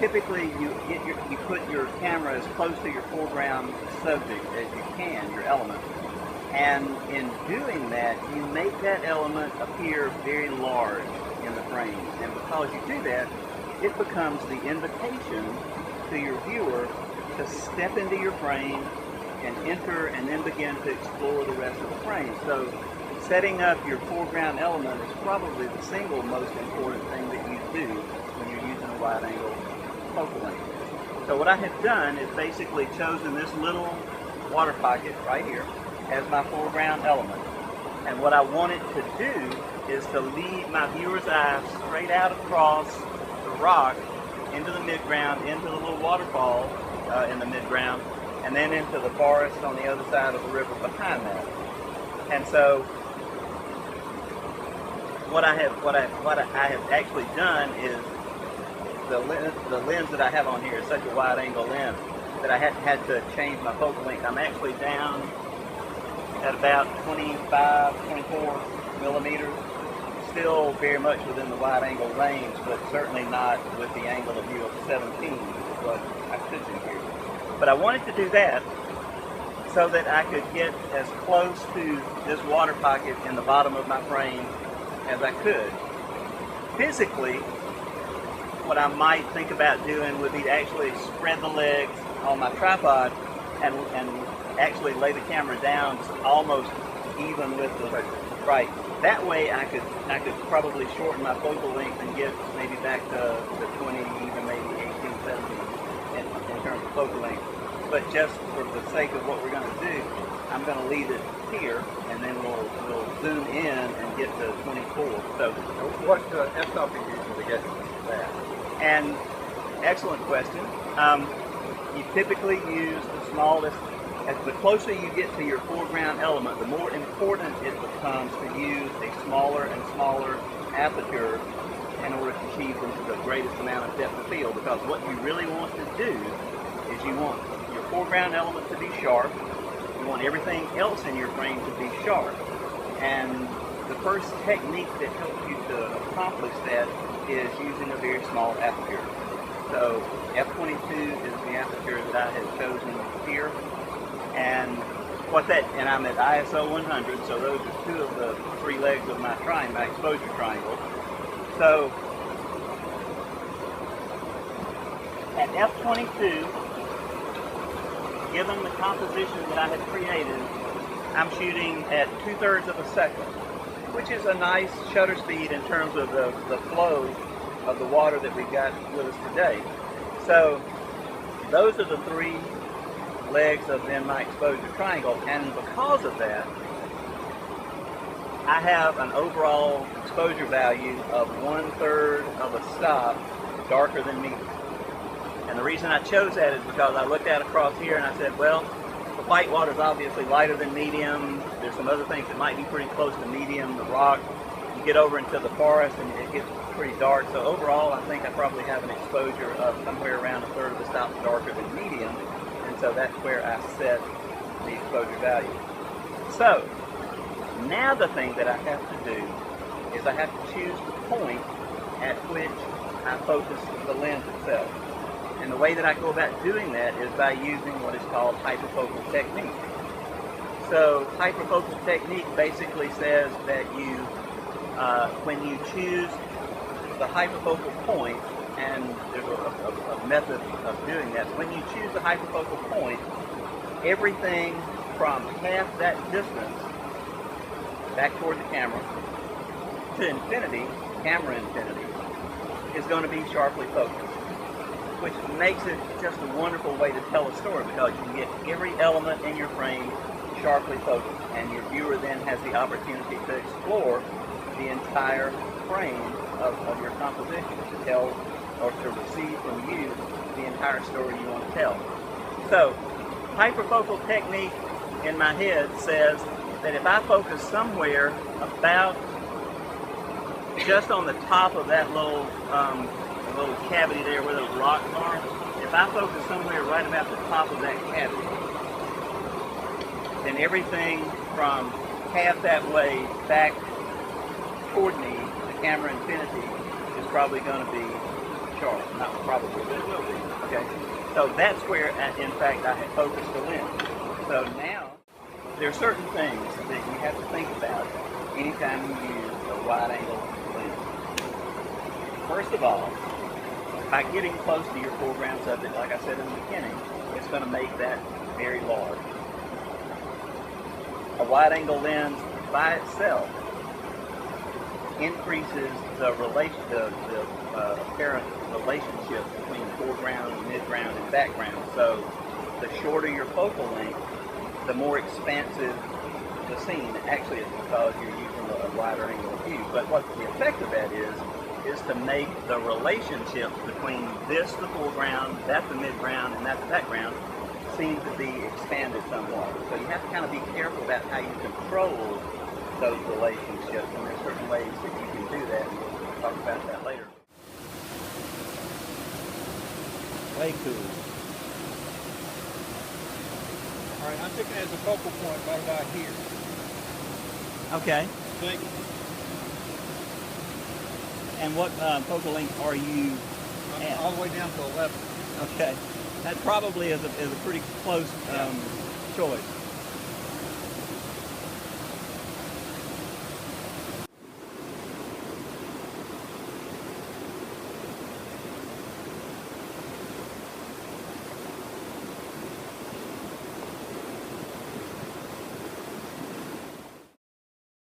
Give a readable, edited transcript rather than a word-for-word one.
typically you put your camera as close to your foreground subject as you can, your element. And in doing that, you make that element appear very large in the frame. And because you do that, it becomes the invitation to your viewer to step into your frame and enter and then begin to explore the rest of the frame. So setting up your foreground element is probably the single most important thing that you do when you're using a wide angle focal length. So what I have done is basically chosen this little water pocket right here as my foreground element. And what I wanted to do is to lead my viewer's eye straight out across the rock into the midground, into the little waterfall in the midground, and then into the forest on the other side of the river behind that. And so what I have actually done is the lens that I have on here is such a wide angle lens that I had to change my focal length. I'm actually down at about 25, 24 millimeters. Still very much within the wide angle range, but certainly not with the angle of view of 17, which is what I could do here. But I wanted to do that so that I could get as close to this water pocket in the bottom of my frame as I could. Physically, what I might think about doing would be to actually spread the legs on my tripod and actually lay the camera down almost even with the right. That way I could probably shorten my focal length and get maybe back to 20, even maybe 18, 17 in terms of focal length. But just for the sake of what we're going to do, I'm going to leave it here, and then we'll zoom in and get to 24. So what f-stop are you using to get that? And excellent question. You typically use the smallest. As the closer you get to your foreground element, the more important it becomes to use a smaller and smaller aperture in order to achieve the greatest amount of depth of field. Because what you really want to do is you want your foreground element to be sharp. You want everything else in your frame to be sharp. And the first technique that helps you to accomplish that is using a very small aperture. So f22 is the aperture that I have chosen here. And I'm at ISO 100, so those are two of the three legs of my triangle, my exposure triangle. So at f22, given the composition that I have created, I'm shooting at 2/3 of a second, which is a nice shutter speed in terms of the flow of the water that we've got with us today. So those are the three legs of then my exposure triangle, and because of that, I have an overall exposure value of 1/3 of a stop darker than medium. And the reason I chose that is because I looked out across here and I said, well, the white water is obviously lighter than medium. There's some other things that might be pretty close to medium, the rock. You get over into the forest and it gets pretty dark. So overall, I think I probably have an exposure of somewhere around 1/3 of a stop darker than medium. So that's where I set the exposure value. So now the thing that I have to do is I have to choose the point at which I focus the lens itself. And the way that I go about doing that is by using what is called hyperfocal technique. So hyperfocal technique basically says that you, when you choose the hyperfocal point, and there's a method of doing that. When you choose the hyperfocal point, everything from half that distance back toward the camera to infinity, camera infinity, is going to be sharply focused, which makes it just a wonderful way to tell a story because you get every element in your frame sharply focused, and your viewer then has the opportunity to explore the entire frame of your composition to tell or to receive from you the entire story you want to tell. So, hyperfocal technique in my head says that if I focus somewhere about just on the top of that little cavity there where those rocks are, if I focus somewhere right about the top of that cavity, then everything from half that way back toward me, the camera infinity, is probably going to be sharp. Not probably, but it will be. Okay. So that's where, in fact, I had focused the lens. So now, there are certain things that you have to think about anytime you use a wide-angle lens. First of all, by getting close to your foreground subject, like I said in the beginning, it's going to make that very large. A wide-angle lens by itself increases the apparent relationship between foreground, midground, and background. So the shorter your focal length, the more expansive the scene. Actually, it's because you're using a wider angle of view. But what the effect of that is to make the relationships between this, the foreground, that the midground, and that the background, seem to be expanded somewhat. So you have to kind of be careful about how you control those relationships, and there's certain ways that you can do that, and we'll talk about that later. Way cool. All right, I'm taking it as a focal point right about here. Okay. Think. And what focal length are you at? All the way down to 11. Okay. That probably is a pretty close choice.